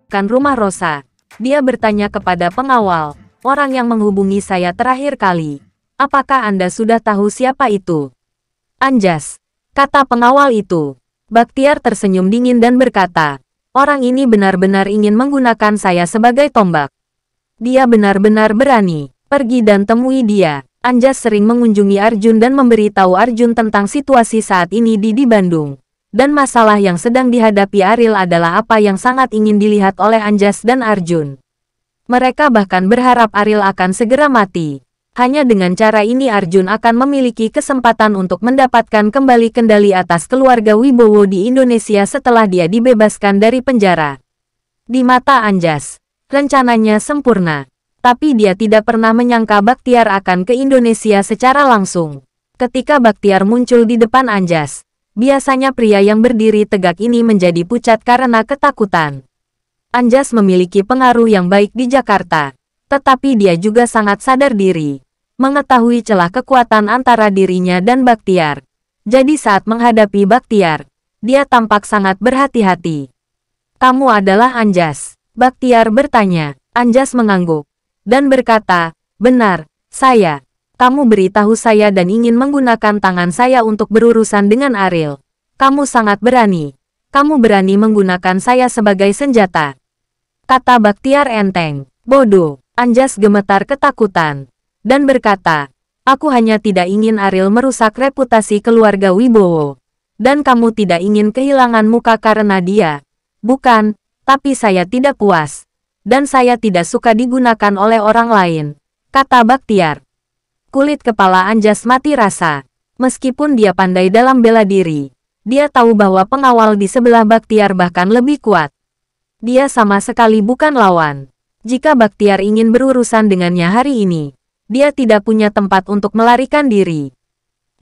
Kan rumah Rosa. Dia bertanya kepada pengawal, orang yang menghubungi saya terakhir kali. Apakah Anda sudah tahu siapa itu? Anjas, kata pengawal itu. Baktiar tersenyum dingin dan berkata, orang ini benar-benar ingin menggunakan saya sebagai tombak. Dia benar-benar berani. Pergi dan temui dia. Anjas sering mengunjungi Arjun dan memberitahu Arjun tentang situasi saat ini di Bandung. Dan masalah yang sedang dihadapi Aril adalah apa yang sangat ingin dilihat oleh Anjas dan Arjun. Mereka bahkan berharap Aril akan segera mati. Hanya dengan cara ini Arjun akan memiliki kesempatan untuk mendapatkan kembali kendali atas keluarga Wibowo di Indonesia setelah dia dibebaskan dari penjara. Di mata Anjas, rencananya sempurna. Tapi dia tidak pernah menyangka Baktiar akan ke Indonesia secara langsung. Ketika Baktiar muncul di depan Anjas, biasanya pria yang berdiri tegak ini menjadi pucat karena ketakutan. Anjas memiliki pengaruh yang baik di Jakarta, tetapi dia juga sangat sadar diri, mengetahui celah kekuatan antara dirinya dan Baktiar. Jadi saat menghadapi Baktiar, dia tampak sangat berhati-hati. Kamu adalah Anjas? Baktiar bertanya. Anjas mengangguk dan berkata, benar, saya. Kamu beritahu saya dan ingin menggunakan tangan saya untuk berurusan dengan Aril. Kamu sangat berani. Kamu berani menggunakan saya sebagai senjata. Kata Baktiar enteng. Bodoh. Anjas gemetar ketakutan. Dan berkata, aku hanya tidak ingin Aril merusak reputasi keluarga Wibowo. Dan kamu tidak ingin kehilangan muka karena dia. Bukan, tapi saya tidak puas. Dan saya tidak suka digunakan oleh orang lain, kata Baktiar. Kulit kepala Anjas mati rasa. Meskipun dia pandai dalam bela diri, dia tahu bahwa pengawal di sebelah Baktiar bahkan lebih kuat. Dia sama sekali bukan lawan. Jika Baktiar ingin berurusan dengannya hari ini, dia tidak punya tempat untuk melarikan diri.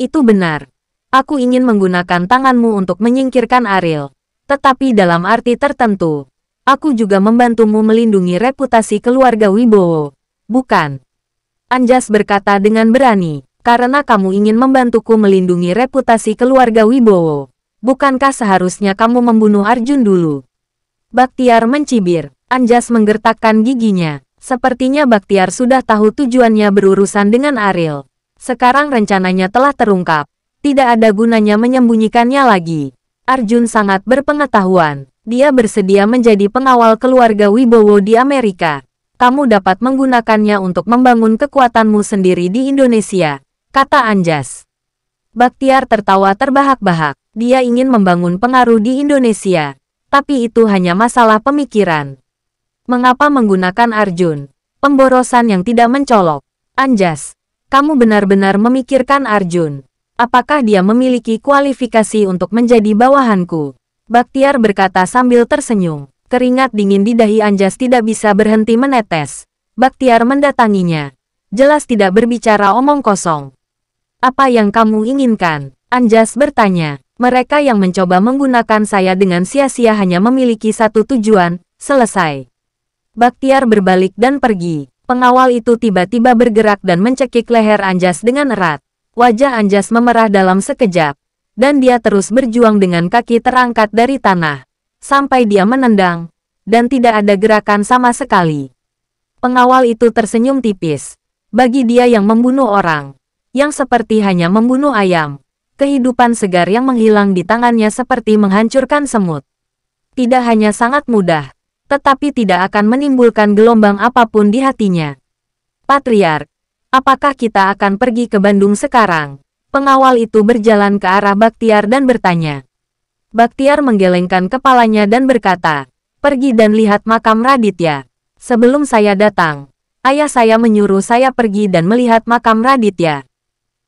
Itu benar. Aku ingin menggunakan tanganmu untuk menyingkirkan Aril. Tetapi dalam arti tertentu, aku juga membantumu melindungi reputasi keluarga Wibowo. Bukan? Anjas berkata dengan berani, karena kamu ingin membantuku melindungi reputasi keluarga Wibowo. Bukankah seharusnya kamu membunuh Arjun dulu? Baktiar mencibir. Anjas menggertakkan giginya. Sepertinya Baktiar sudah tahu tujuannya berurusan dengan Aril. Sekarang rencananya telah terungkap. Tidak ada gunanya menyembunyikannya lagi. Arjun sangat berpengetahuan. Dia bersedia menjadi pengawal keluarga Wibowo di Amerika. Kamu dapat menggunakannya untuk membangun kekuatanmu sendiri di Indonesia, kata Anjas. Baktiar tertawa terbahak-bahak. Dia ingin membangun pengaruh di Indonesia. Tapi itu hanya masalah pemikiran. Mengapa menggunakan Arjun? Pemborosan yang tidak mencolok. Anjas, kamu benar-benar memikirkan Arjun. Apakah dia memiliki kualifikasi untuk menjadi bawahanku? Baktiar berkata sambil tersenyum. Keringat dingin di dahi Anjas tidak bisa berhenti menetes. Baktiar mendatanginya. Jelas tidak berbicara omong kosong. Apa yang kamu inginkan? Anjas bertanya. Mereka yang mencoba menggunakan saya dengan sia-sia hanya memiliki satu tujuan, selesai. Baktiar berbalik dan pergi. Pengawal itu tiba-tiba bergerak dan mencekik leher Anjas dengan erat. Wajah Anjas memerah dalam sekejap. Dan dia terus berjuang dengan kaki terangkat dari tanah. Sampai dia menendang. Dan tidak ada gerakan sama sekali. Pengawal itu tersenyum tipis. Bagi dia yang membunuh orang. Yang seperti hanya membunuh ayam. Kehidupan segar yang menghilang di tangannya seperti menghancurkan semut. Tidak hanya sangat mudah. Tetapi tidak akan menimbulkan gelombang apapun di hatinya. Patriark, apakah kita akan pergi ke Bandung sekarang? Pengawal itu berjalan ke arah Baktiar dan bertanya. Baktiar menggelengkan kepalanya dan berkata, pergi dan lihat makam Raditya. Sebelum saya datang, ayah saya menyuruh saya pergi dan melihat makam Raditya.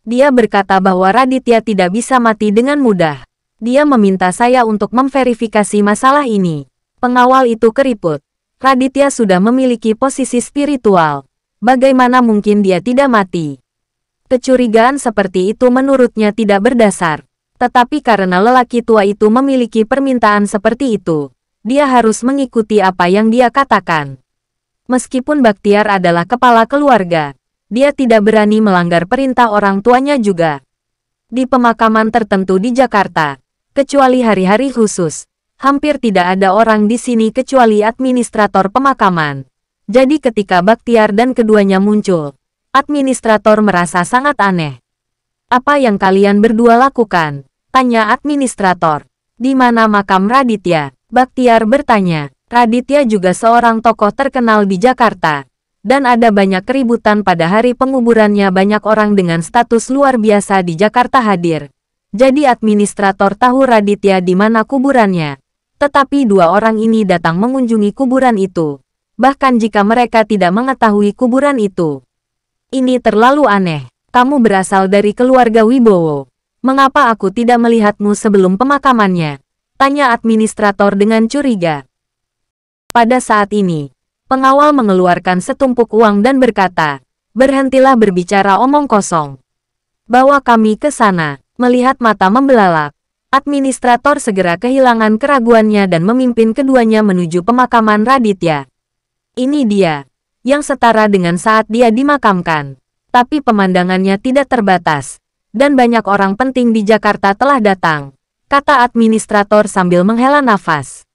Dia berkata bahwa Raditya tidak bisa mati dengan mudah. Dia meminta saya untuk memverifikasi masalah ini. Pengawal itu keriput. Raditya sudah memiliki posisi spiritual. Bagaimana mungkin dia tidak mati? Kecurigaan seperti itu menurutnya tidak berdasar. Tetapi karena lelaki tua itu memiliki permintaan seperti itu, dia harus mengikuti apa yang dia katakan. Meskipun Baktiar adalah kepala keluarga, dia tidak berani melanggar perintah orang tuanya juga. Di pemakaman tertentu di Jakarta, kecuali hari-hari khusus, Hampir tidak ada orang di sini kecuali administrator pemakaman. Jadi ketika Baktiar dan keduanya muncul, administrator merasa sangat aneh. Apa yang kalian berdua lakukan? Tanya administrator. Di mana makam Raditya? Baktiar bertanya. Raditya juga seorang tokoh terkenal di Jakarta. Dan ada banyak keributan pada hari penguburannya, banyak orang dengan status luar biasa di Jakarta hadir. Jadi administrator tahu Raditya di mana kuburannya. Tetapi dua orang ini datang mengunjungi kuburan itu. Bahkan jika mereka tidak mengetahui kuburan itu. Ini terlalu aneh. Kamu berasal dari keluarga Wibowo. Mengapa aku tidak melihatmu sebelum pemakamannya? Tanya administrator dengan curiga. Pada saat ini, pengawal mengeluarkan setumpuk uang dan berkata, "Berhentilah berbicara omong kosong. Bawa kami ke sana." Melihat mata membelalak, administrator segera kehilangan keraguannya dan memimpin keduanya menuju pemakaman Raditya. Ini dia, yang setara dengan saat dia dimakamkan. Tapi pemandangannya tidak terbatas, dan banyak orang penting di Jakarta telah datang, kata administrator sambil menghela nafas.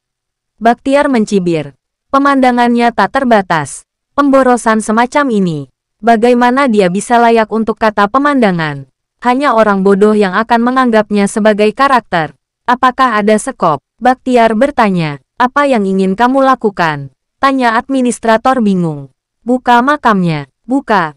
Baktiar mencibir. Pemandangannya tak terbatas. Pemborosan semacam ini, bagaimana dia bisa layak untuk kata pemandangan? Hanya orang bodoh yang akan menganggapnya sebagai karakter. Apakah ada sekop? Baktiar bertanya. Apa yang ingin kamu lakukan? Tanya administrator bingung. Buka makamnya. Buka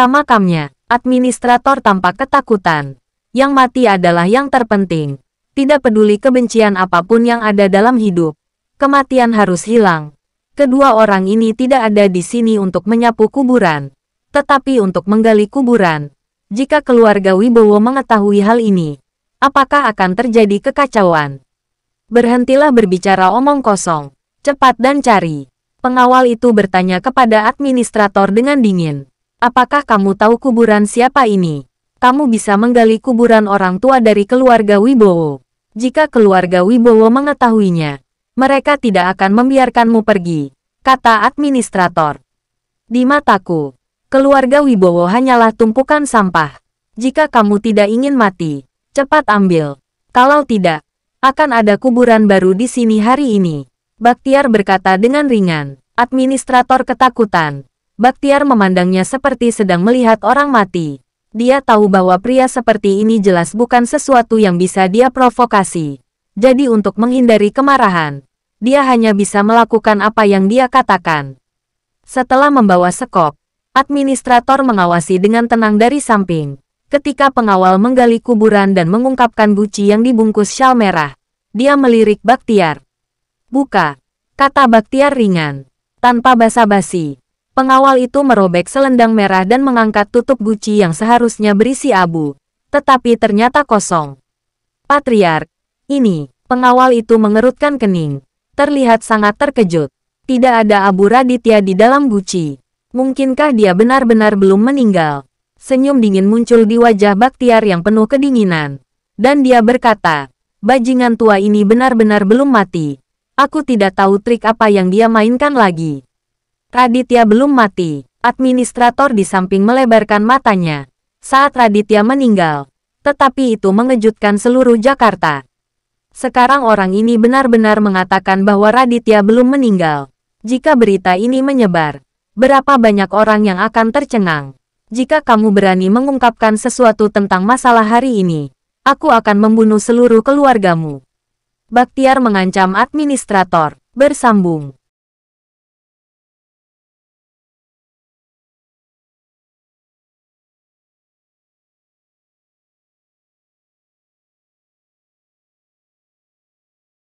makamnya. Administrator tampak ketakutan. Yang mati adalah yang terpenting. Tidak peduli kebencian apapun yang ada dalam hidup. Kematian harus hilang. Kedua orang ini tidak ada di sini untuk menyapu kuburan, tetapi untuk menggali kuburan. Jika keluarga Wibowo mengetahui hal ini, apakah akan terjadi kekacauan? Berhentilah berbicara omong kosong. Cepat dan cari. Pengawal itu bertanya kepada administrator dengan dingin. Apakah kamu tahu kuburan siapa ini? Kamu bisa menggali kuburan orang tua dari keluarga Wibowo. Jika keluarga Wibowo mengetahuinya, mereka tidak akan membiarkanmu pergi, kata administrator. Di mataku, keluarga Wibowo hanyalah tumpukan sampah. Jika kamu tidak ingin mati, cepat ambil. Kalau tidak, akan ada kuburan baru di sini hari ini. Baktiar berkata dengan ringan. Administrator ketakutan. Baktiar memandangnya seperti sedang melihat orang mati. Dia tahu bahwa pria seperti ini jelas bukan sesuatu yang bisa dia provokasi. Jadi untuk menghindari kemarahan, dia hanya bisa melakukan apa yang dia katakan. Setelah membawa sekop, administrator mengawasi dengan tenang dari samping. Ketika pengawal menggali kuburan dan mengungkapkan guci yang dibungkus syal merah, dia melirik Baktiar. Buka, kata Baktiar ringan. Tanpa basa-basi, pengawal itu merobek selendang merah dan mengangkat tutup guci yang seharusnya berisi abu, tetapi ternyata kosong. Patriark, ini, pengawal itu mengerutkan kening. Terlihat sangat terkejut. Tidak ada abu Raditya di dalam guci. Mungkinkah dia benar-benar belum meninggal? Senyum dingin muncul di wajah Baktiar yang penuh kedinginan. Dan dia berkata, bajingan tua ini benar-benar belum mati. Aku tidak tahu trik apa yang dia mainkan lagi. Raditya belum mati. Administrator di samping melebarkan matanya saat Raditya meninggal. Tetapi itu mengejutkan seluruh Jakarta. Sekarang orang ini benar-benar mengatakan bahwa Raditya belum meninggal. Jika berita ini menyebar, berapa banyak orang yang akan tercengang? Jika kamu berani mengungkapkan sesuatu tentang masalah hari ini, aku akan membunuh seluruh keluargamu. Baktiar mengancam administrator. Bersambung.